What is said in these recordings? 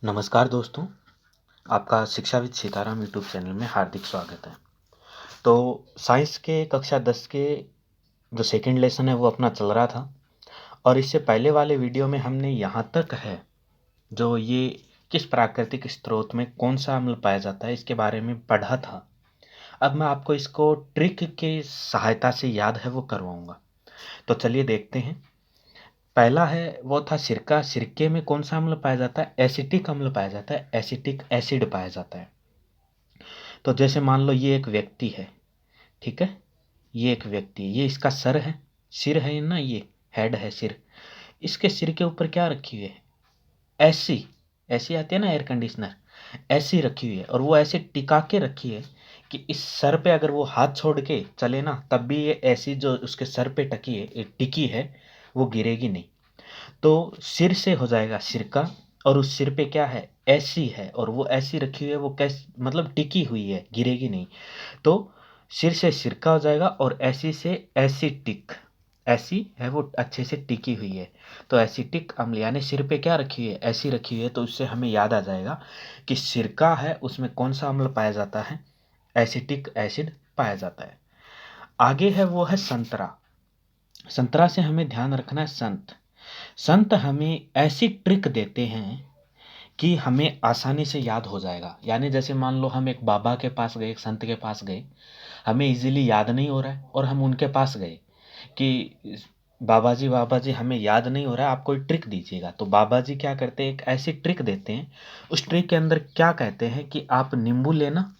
नमस्कार दोस्तों, आपका शिक्षाविद सीताराम यूट्यूब चैनल में हार्दिक स्वागत है। तो साइंस के कक्षा 10 के जो सेकंड लेसन है वो अपना चल रहा था और इससे पहले वाले वीडियो में हमने यहाँ तक है जो ये किस प्राकृतिक स्रोत में कौन सा अम्ल पाया जाता है इसके बारे में पढ़ा था। अब मैं आपको इसको ट्रिक के सहायता से याद है वो करवाऊंगा। तो चलिए देखते हैं। पहला है वो था सिरका। सिरके में कौन सा अम्ल पाया जाता है? एसिटिक अम्ल पाया जाता है, एसिटिक एसिड पाया जाता है। तो जैसे मान लो ये एक व्यक्ति है, ठीक है, ये एक व्यक्ति, ये इसका सर है, सिर है ना, ये हेड है, सिर। इसके सिर के ऊपर क्या रखी हुई है? ऐसी ऐसी आती है ना एयर कंडीशनर, ऐसी रखी हुई है और वो ऐसे टिका के रखी है कि इस सर पे अगर वो हाथ छोड़ के चले ना तब भी ये ऐसी जो उसके सर पे टकी है, टिकी है, वो गिरेगी नहीं। तो सिर से हो जाएगा सिरका और उस सिर पे क्या है? ऐसी है और वो ऐसी रखी हुई है, वो कैसे मतलब टिकी हुई है, गिरेगी नहीं। तो सिर से सिरका हो जाएगा और ऐसी से एसिटिक, ऐसी है वो अच्छे से टिकी हुई है। तो एसिटिक अम्ल यानी सिर पे क्या रखी हुई है? ऐसी रखी हुई है। तो उससे हमें याद आ जाएगा कि सिरका है उसमें कौन सा अम्ल पाया जाता है? एसिटिक एसिड पाया जाता है। आगे है वो है संतरा। संतरा से हमें ध्यान रखना है संत। संत हमें ऐसी ट्रिक देते हैं कि हमें आसानी से याद हो जाएगा। यानी जैसे मान लो हम एक बाबा के पास गए, एक संत के पास गए, हमें इजीली याद नहीं हो रहा है और हम उनके पास गए कि बाबा जी हमें याद नहीं हो रहा है, आप कोई ट्रिक दीजिएगा। तो बाबा जी क्या करते हैं? एक ऐसी ट्रिक देते हैं। उस ट्रिक के अंदर क्या कहते हैं कि आप नींबू लेना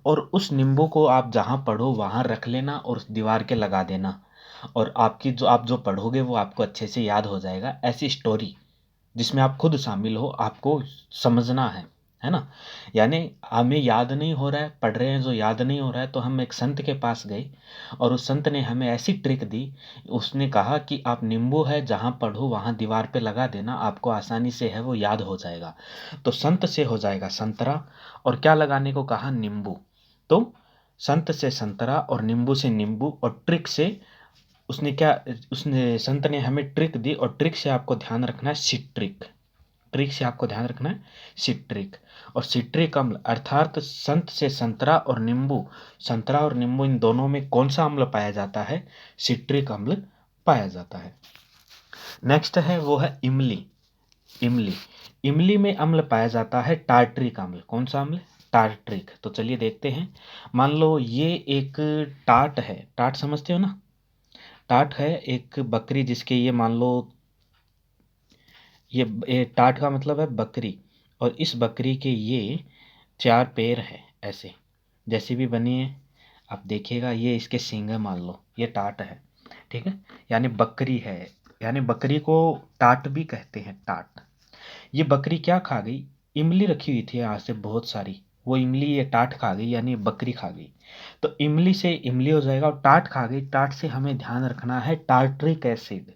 और उस नींबू को आप जहाँ पढ़ो वहाँ रख लेना और उस दीवार के लगा देना और आपकी जो आप जो पढ़ोगे वो आपको अच्छे से याद हो जाएगा। ऐसी स्टोरी जिसमें आप खुद शामिल हो, आपको समझना है ना। यानी हमें याद नहीं हो रहा है, पढ़ रहे हैं जो याद नहीं हो रहा है, तो हम एक संत के पास गए और उस संत ने हमें ऐसी ट्रिक दी। उसने कहा कि आप नींबू है जहाँ पढ़ो वहाँ दीवार पे लगा देना, आपको आसानी से है वो याद हो जाएगा। तो संत से हो जाएगा संतरा और क्या लगाने को कहा? नींबू। तो संत से संतरा और नींबू से नींबू और ट्रिक से उसने क्या, उसने संत ने हमें ट्रिक दी और ट्रिक से आपको ध्यान रखना है सिट्रिक। ट्रिक से आपको ध्यान रखना है सिट्रिक। और सिट्रिक अम्ल अर्थात संत से संतरा और नींबू, संतरा और नींबू इन दोनों में कौन सा अम्ल पाया जाता है? सिट्रिक अम्ल पाया जाता है। नेक्स्ट है वो है इमली। इमली, इमली में अम्ल पाया जाता है टार्ट्रिक अम्ल। कौन सा अम्ल? टार्ट्रिक। तो चलिए देखते हैं। मान लो ये एक टाट है, टाट समझते हो ना? टाट है एक बकरी जिसके ये मान लो ये टाट का मतलब है बकरी और इस बकरी के ये 4 पैर है, ऐसे जैसी भी बनी है। आप देखिएगा ये इसके सींग है, मान लो ये टाट है, ठीक है, यानी बकरी है। यानी बकरी को टाट भी कहते हैं, टाट। ये बकरी क्या खा गई? इमली रखी हुई थी यहाँ से बहुत सारी, वो इमली ये टाट खा गई यानी बकरी खा गई। तो इमली से इमली हो जाएगा और टाट खा गई। टाट से हमें ध्यान रखना है टार्ट्रिक एसिड।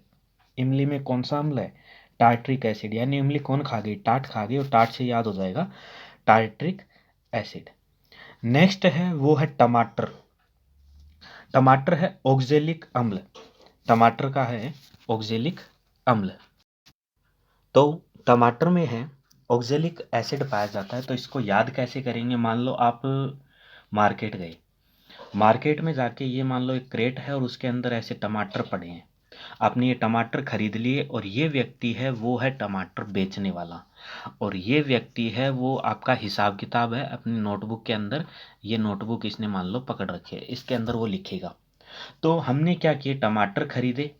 इमली में कौन सा अम्ल है? Tartaric acid. यानी इमली कौन खा गई? टाट खा गई और टाट से याद हो जाएगा टार्ट्रिक एसिड। नेक्स्ट है वो है टमाटर। टमाटर है ऑक्जेलिक अम्ल। टमाटर का है ऑक्जेलिक अम्ल। तो टमाटर में है ऑक्जेलिक एसिड पाया जाता है। तो इसको याद कैसे करेंगे? मान लो आप मार्केट गए, मार्केट में जाके ये मान लो एक क्रेट है और उसके अंदर ऐसे टमाटर पड़े हैं। आपने ये टमाटर खरीद लिए और ये व्यक्ति है वो है टमाटर बेचने वाला और ये व्यक्ति है वो आपका हिसाब किताब है अपनी नोटबुक के अंदर। ये नोटबुक इसने मान लो पकड़ रखी है, इसके अंदर वो लिखेगा। तो हमने क्या किए? टमाटर खरीदे।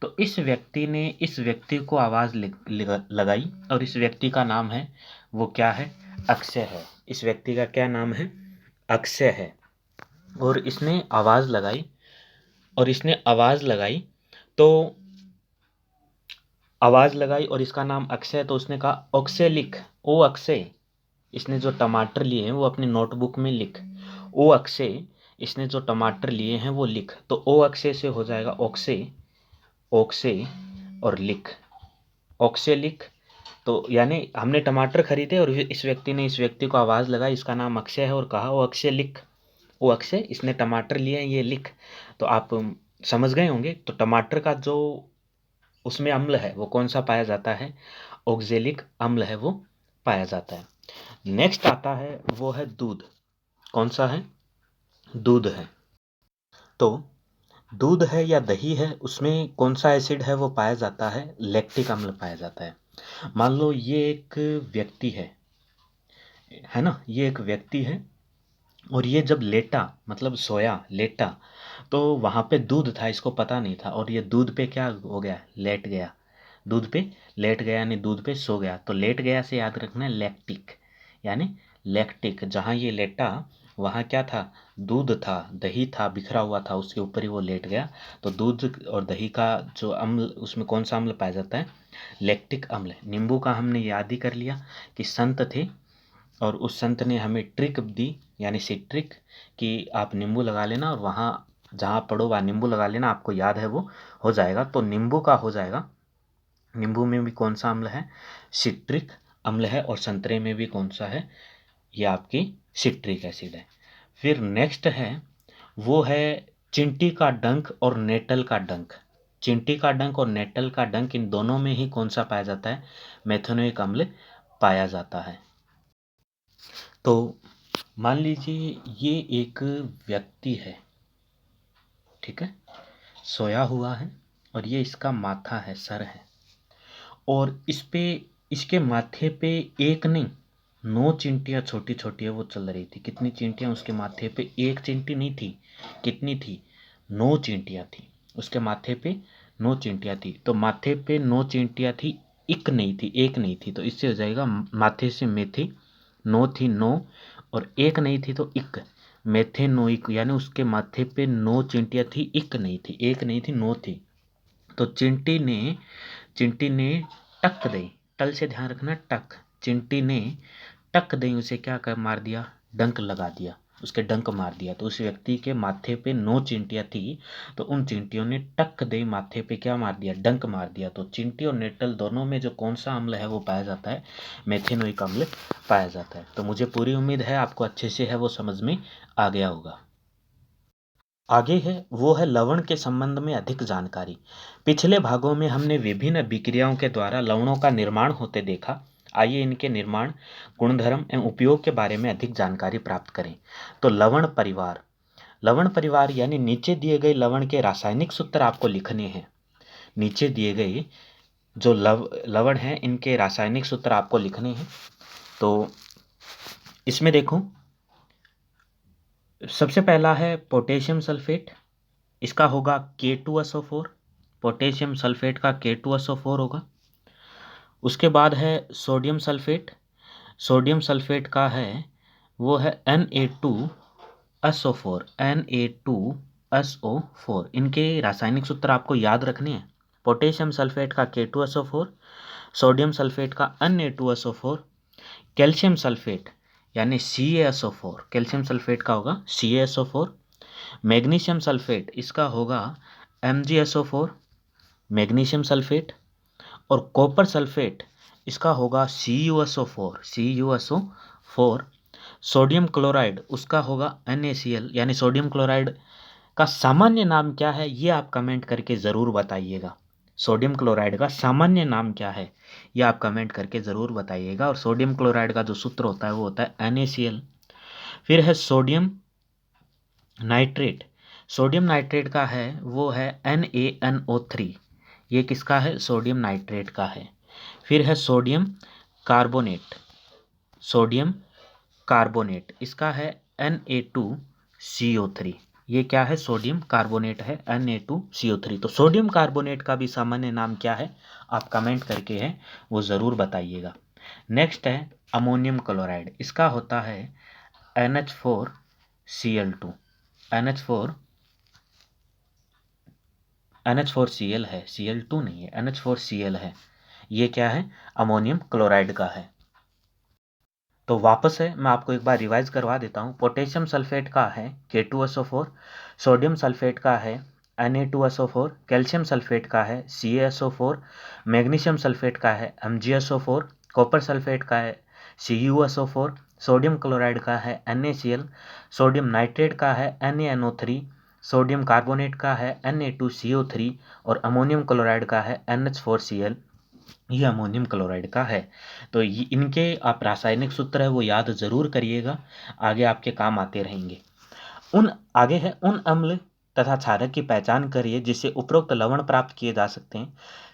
तो इस व्यक्ति ने इस व्यक्ति को आवाज़ लगाई और इस व्यक्ति का नाम है वो क्या है? अक्षय है। इस व्यक्ति का क्या नाम है? अक्षय है। और इसने आवाज़ लगाई और इसने आवाज़ लगाई तो आवाज़ लगाई और इसका नाम अक्षय। तो उसने कहा अक्षय लिख, ओ अक्षय। इसने जो टमाटर लिए हैं वो अपनी नोटबुक में लिख। ओ अक्षय, इसने जो टमाटर लिए हैं वो लिख। तो ओ अक्षय से हो जाएगा ओक्से, ओक्से और लिख, ओक्से लिख। तो यानी हमने टमाटर खरीदे और इस व्यक्ति ने इस व्यक्ति को आवाज़ लगाई, इसका नाम अक्षय है, और कहा ओ अक्षय लिख, ओ अक्षय इसने टमाटर लिए हैं ये लिख। तो आप समझ गए होंगे। तो टमाटर का जो उसमें अम्ल है वो कौन सा पाया जाता है? ऑक्जेलिक अम्ल है वो पाया जाता है। नेक्स्ट आता है वो है दूध। कौन सा है? दूध है। तो दूध है या दही है, उसमें कौन सा एसिड है वो पाया जाता है? लैक्टिक अम्ल पाया जाता है। मान लो ये एक व्यक्ति है ना, ये एक व्यक्ति है और ये जब लेटा, मतलब सोया, लेटा, तो वहां पे दूध था, इसको पता नहीं था, और ये दूध पे क्या हो गया? लेट गया। दूध पे लेट गया यानी दूध पे सो गया। तो लेट गया से याद रखना है लैक्टिक, यानी लैक्टिक। जहाँ ये लेटा वहाँ क्या था? दूध था, दही था, बिखरा हुआ था, उसके ऊपर ही वो लेट गया। तो दूध और दही का जो अम्ल, उसमें कौन सा अम्ल पाया जाता है? लैक्टिक अम्ल। नींबू का हमने याद ही कर लिया कि संत थे और उस संत ने हमें ट्रिक दी, यानी सिट्रिक, कि आप नींबू लगा लेना और वहाँ जहाँ पड़ो वहाँ नींबू लगा लेना, आपको याद है वो हो जाएगा। तो नींबू का हो जाएगा। नींबू में भी कौन सा अम्ल है? सिट्रिक अम्ल है। और संतरे में भी कौन सा है? ये आपकी सिट्रिक एसिड है। फिर नेक्स्ट है वो है चिंटी का डंक और नेटल का डंक। चिंटी का डंक और नेटल का डंक, इन दोनों में ही कौन सा पाया जाता है? मेथेनोइक अम्ल पाया जाता है। तो मान लीजिए ये एक व्यक्ति है, ठीक है, सोया हुआ है और ये इसका माथा है, सर है, और इस पे, इसके माथे पे एक नहीं 9 चींटियाँ छोटी छोटी है वो चल रही थी। कितनी चींटियाँ उसके माथे पे? एक चींटी नहीं थी, कितनी थी? 9 चींटियाँ थी उसके माथे पे, 9 चींटियाँ थी। तो माथे पे 9 चींटियाँ थी, एक नहीं थी, एक नहीं थी, तो इससे हो जाएगा माथे से मेथी। 9 थी 9 और एक नहीं थी तो इक, मेथेनोइक, यानी उसके माथे पे 9 चींटियाँ थी, इक नहीं थी, एक नहीं थी, 9 थी। तो चिंटी ने टक दई, टल से ध्यान रखना, टक, चिंटी ने टक दई उसे क्या कर मार दिया? डंक लगा दिया, उसके डंक मार दिया। तो उस व्यक्ति के माथे पे 9 चींटियां थी, तो उन चींटियों ने टक दई माथे पे क्या मार दिया? डंक मार दिया। तो चिंटी और नेटल दोनों में जो कौन सा अम्ल है वो पाया जाता है? मेथेनोइक अम्ल पाया जाता है। तो मुझे पूरी उम्मीद है आपको अच्छे से है वो समझ में आ गया होगा। आगे है वो है लवण के संबंध में अधिक जानकारी। पिछले भागों में हमने विभिन्न अभिक्रियाओं के द्वारा लवणों का निर्माण होते देखा। आइए इनके निर्माण, गुणधर्म एवं उपयोग के बारे में अधिक जानकारी प्राप्त करें। तो लवण परिवार यानी नीचे दिए गए लवण के रासायनिक सूत्र आपको लिखने हैं। नीचे दिए गए जो लवण हैं इनके रासायनिक सूत्र आपको लिखने हैं। तो इसमें देखो, सबसे पहला है पोटेशियम सल्फेट, इसका होगा K2SO4। पोटेशियम सल्फेट का K2SO4 होगा। उसके बाद है सोडियम सल्फेट। सोडियम सल्फेट का है वो है Na2SO4। Na2SO4, इनके रासायनिक सूत्र आपको याद रखने हैं। पोटेशियम सल्फेट का K2SO4, सोडियम सल्फेट का Na2SO4, कैल्शियम सल्फेट यानी CaSO4, कैल्शियम सल्फेट का होगा CaSO4। मैग्नीशियम सल्फेट, इसका होगा MgSO4, मैग्नीशियम सल्फेट। और कॉपर सल्फेट, इसका होगा CuSO4। सोडियम क्लोराइड, उसका होगा NaCl, यानी सोडियम क्लोराइड का सामान्य नाम क्या है ये आप कमेंट करके ज़रूर बताइएगा। सोडियम क्लोराइड का सामान्य नाम क्या है ये आप कमेंट करके ज़रूर बताइएगा। और सोडियम क्लोराइड का जो सूत्र होता है वो होता है NaCl। फिर है सोडियम नाइट्रेट। सोडियम नाइट्रेट का है वो है NaNO3। ये किसका है? सोडियम नाइट्रेट का है। फिर है सोडियम कार्बोनेट। सोडियम कार्बोनेट, इसका है Na2CO3। ये क्या है? सोडियम कार्बोनेट है, Na2CO3। तो सोडियम कार्बोनेट का भी सामान्य नाम क्या है आप कमेंट करके है वो ज़रूर बताइएगा। नेक्स्ट है अमोनियम क्लोराइड, इसका होता है NH4Cl2। NH4Cl है, Cl2 नहीं है, NH4Cl है। ये क्या है? अमोनियम क्लोराइड का है। तो वापस है, मैं आपको एक बार रिवाइज करवा देता हूँ। पोटेशियम सल्फेट का है K2SO4, सोडियम सल्फेट का है Na2SO4, कैल्शियम सल्फेट का है CaSO4, मैग्नीशियम सल्फेट का है MgSO4, कॉपर सल्फेट का है CuSO4, सोडियम क्लोराइड का है NaCl, सोडियम नाइट्रेट का है NaNO3, सोडियम कार्बोनेट का है Na2CO3 और अमोनियम क्लोराइड का है NH4Cl। ये अमोनियम क्लोराइड का है। तो ये इनके आप रासायनिक सूत्र है वो याद ज़रूर करिएगा, आगे आपके काम आते रहेंगे। आगे है उन अम्ल तथा क्षारक की पहचान करिए जिससे उपरोक्त लवण प्राप्त किए जा सकते हैं।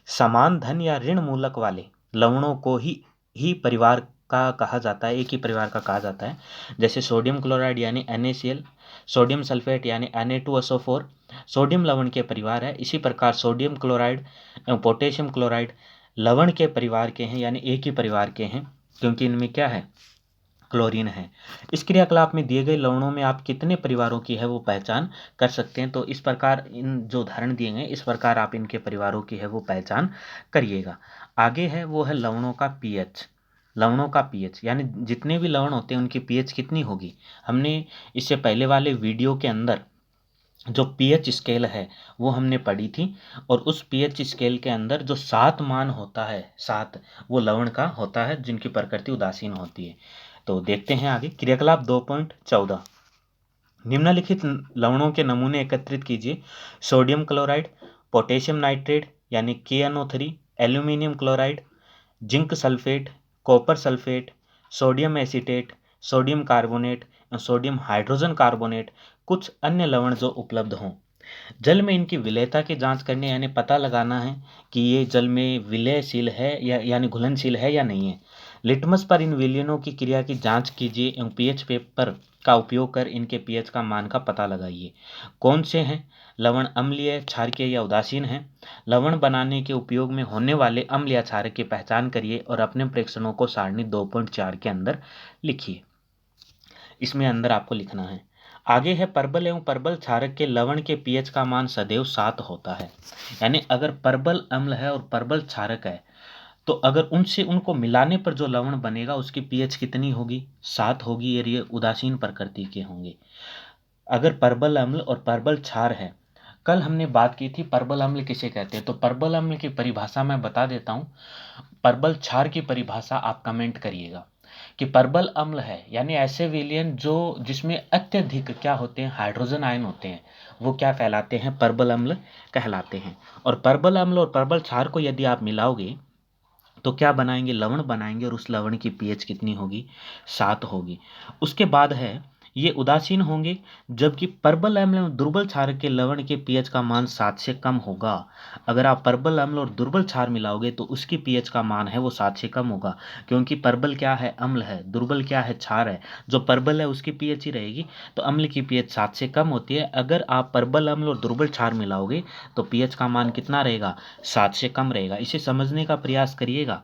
समान धन या ऋण मूलक वाले लवणों को ही परिवार का कहा जाता है, एक ही परिवार का कहा जाता है। जैसे सोडियम क्लोराइड यानी NaCl, सोडियम सल्फेट यानी Na2SO4 सोडियम लवण के परिवार है। इसी प्रकार सोडियम क्लोराइड एवं पोटेशियम क्लोराइड लवण के परिवार के हैं, यानी एक ही परिवार के हैं, क्योंकि इनमें क्या है, क्लोरीन है। इस क्रियाकलाप में दिए गए लवणों में आप कितने परिवारों की है वो पहचान कर सकते हैं। तो इस प्रकार इन जो उदाहरण दिए गए इस प्रकार आप इनके परिवारों की है वो पहचान करिएगा। आगे है वो है लवणों का पीएच। लवणों का पीएच यानी जितने भी लवण होते हैं उनकी पीएच कितनी होगी। हमने इससे पहले वाले वीडियो के अंदर जो पीएच स्केल है वो हमने पढ़ी थी, और उस पीएच स्केल के अंदर जो 7 मान होता है, 7 वो लवण का होता है जिनकी प्रकृति उदासीन होती है। तो देखते हैं आगे क्रियाकलाप 2.14। निम्नलिखित लवणों के नमूने एकत्रित कीजिए। सोडियम क्लोराइड, पोटेशियम नाइट्रेट यानी KNO3, aluminium chloride, zinc sulphate, copper sulphate, sodium acetate, sodium carbonate, sodium hydrogen carbonate, कुछ अन्य लवण जो उपलब्ध हों। जल में इनकी विलेयता की जांच करने यानी पता लगाना है कि ये जल में विलयशील है या यानी घुलनशील है या नहीं है। लिटमस पर इन विलयनों की क्रिया की जांच कीजिए एवं पीएच पेपर का उपयोग कर इनके पीएच का मान का पता लगाइए। कौन से हैं लवण, अम्लीय, क्षारकीय या उदासीन हैं। लवण बनाने के उपयोग में होने वाले अम्ल या क्षारक की पहचान करिए और अपने प्रेक्षणों को सारणी 2.4 के अंदर लिखिए। इसमें अंदर आपको लिखना है। आगे है परबल एवं परबल क्षारक के लवण के पीएच का मान सदैव 7 होता है। यानी अगर परबल अम्ल है और परबल क्षारक है तो अगर उनसे उनको मिलाने पर जो लवण बनेगा उसकी पीएच कितनी होगी, 7 होगी, और ये उदासीन प्रकृति के होंगे। अगर परबल अम्ल और परबल क्षार है, कल हमने बात की थी परबल अम्ल किसे कहते हैं, तो परबल अम्ल की परिभाषा मैं बता देता हूँ। परबल क्षार की परिभाषा आप कमेंट करिएगा कि परबल अम्ल है यानी ऐसे विलयन जो जिसमें अत्यधिक क्या होते हैं, हाइड्रोजन आयन होते हैं, वो क्या कहलाते हैं, परबल अम्ल कहलाते हैं। और परबल अम्ल और परबल क्षार को यदि आप मिलाओगे तो क्या बनाएंगे, लवण बनाएंगे, और उस लवण की पीएच कितनी होगी, 7 होगी। उसके बाद है ये उदासीन होंगे, जबकि परबल अम्ल और दुर्बल क्षार के लवण के पीएच का मान 7 से कम होगा। अगर आप परबल अम्ल और दुर्बल क्षार मिलाओगे तो उसकी पीएच का मान है वो 7 से कम होगा, क्योंकि परबल क्या है, अम्ल है, दुर्बल क्या है, क्षार है। जो परबल है उसकी पीएच ही रहेगी, तो अम्ल की पीएच 7 से कम होती है। अगर आप परबल अम्ल और दुर्बल क्षार मिलाओगे तो पीएच का मान कितना रहेगा, 7 से कम रहेगा। इसे समझने का प्रयास करिएगा।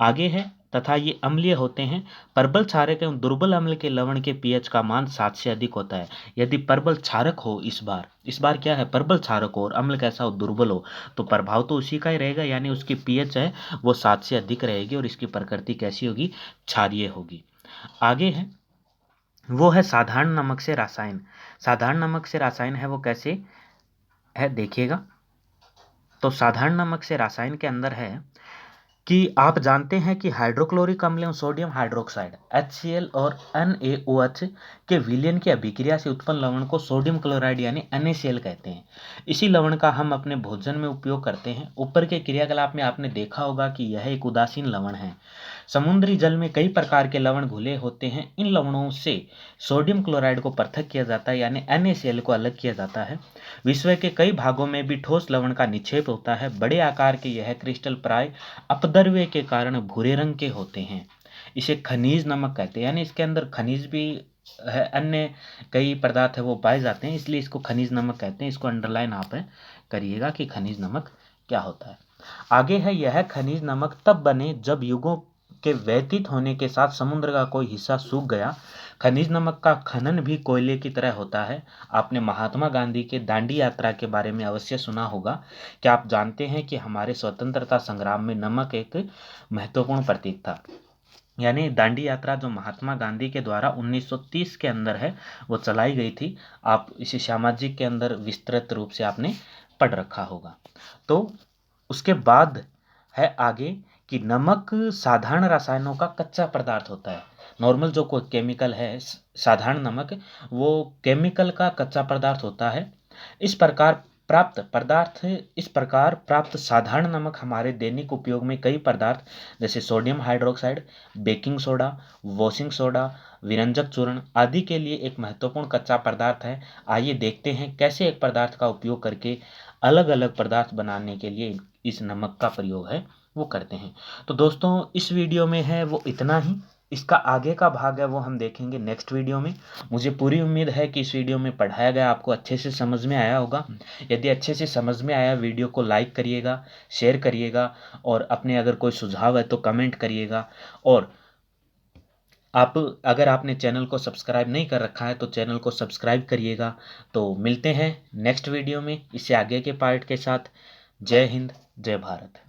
आगे है तथा ये अम्लीय होते हैं। परबल क्षारक एवं दुर्बल अम्ल के लवण के पीएच का मान 7 से अधिक होता है। यदि परबल क्षारक हो, इस बार क्या है, परबल क्षारक हो और अम्ल कैसा हो, दुर्बल हो, तो प्रभाव तो उसी का ही रहेगा, यानी उसकी पीएच है वो 7 से अधिक रहेगी और इसकी प्रकृति कैसी होगी, क्षारीय होगी। आगे है वो है साधारण नमक से रासायन। साधारण नमक से रासायन है वो कैसे है देखिएगा। तो साधारण नमक से रासायन के अंदर है कि आप जानते हैं कि हाइड्रोक्लोरिक अम्ल एवं सोडियम हाइड्रोक्साइड HCl और NaOH के विलयन की अभिक्रिया से उत्पन्न लवण को सोडियम क्लोराइड यानी NaCl कहते हैं। इसी लवण का हम अपने भोजन में उपयोग करते हैं। ऊपर के क्रियाकलाप में आपने देखा होगा कि यह एक उदासीन लवण है। समुद्री जल में कई प्रकार के लवण घुले होते हैं। इन लवणों से सोडियम क्लोराइड को पृथक किया जाता है यानी NaCl को अलग किया जाता है। विश्व के कई भागों में भी ठोस लवण का निक्षेप होता है। बड़े आकार के यह क्रिस्टल प्राय अपद्रव्य के कारण भूरे रंग के होते हैं। इसे खनिज नमक कहते हैं, यानी इसके अंदर खनिज भी है, अन्य कई पदार्थ है वो पाए जाते हैं, इसलिए इसको खनिज नमक कहते हैं। इसको अंडरलाइन आप करिएगा कि खनिज नमक क्या होता है। आगे है यह खनिज नमक तब बने जब युगों के व्यतीत होने के साथ समुद्र का कोई हिस्सा सूख गया। खनिज नमक का खनन भी कोयले की तरह होता है। आपने महात्मा गांधी के दांडी यात्रा के बारे में अवश्य सुना होगा। क्या आप जानते हैं कि हमारे स्वतंत्रता संग्राम में नमक एक महत्वपूर्ण प्रतीक था। यानी दांडी यात्रा जो महात्मा गांधी के द्वारा 1930 के अंदर है वो चलाई गई थी। आप इसे सामाजिक के अंदर विस्तृत रूप से आपने पढ़ रखा होगा। तो उसके बाद है आगे कि नमक साधारण रसायनों का कच्चा पदार्थ होता है। नॉर्मल जो कोई केमिकल है, साधारण नमक वो केमिकल का कच्चा पदार्थ होता है। इस प्रकार प्राप्त पदार्थ इस प्रकार प्राप्त साधारण नमक हमारे दैनिक उपयोग में कई पदार्थ जैसे sodium hydroxide, baking soda, washing soda, विरंजक चूर्ण आदि के लिए एक महत्वपूर्ण कच्चा पदार्थ है। आइए देखते हैं कैसे एक पदार्थ का उपयोग करके अलग अलग पदार्थ बनाने के लिए इस नमक का प्रयोग है वो करते हैं। तो दोस्तों इस वीडियो में है वो इतना ही। इसका आगे का भाग है वो हम देखेंगे नेक्स्ट वीडियो में। मुझे पूरी उम्मीद है कि इस वीडियो में पढ़ाया गया आपको अच्छे से समझ में आया होगा। यदि अच्छे से समझ में आया वीडियो को लाइक करिएगा, शेयर करिएगा और अपने अगर कोई सुझाव है तो कमेंट करिएगा। और आप अगर आपने चैनल को सब्सक्राइब नहीं कर रखा है तो चैनल को सब्सक्राइब करिएगा। तो मिलते हैं नेक्स्ट वीडियो में इससे आगे के पार्ट के साथ। जय हिंद, जय भारत।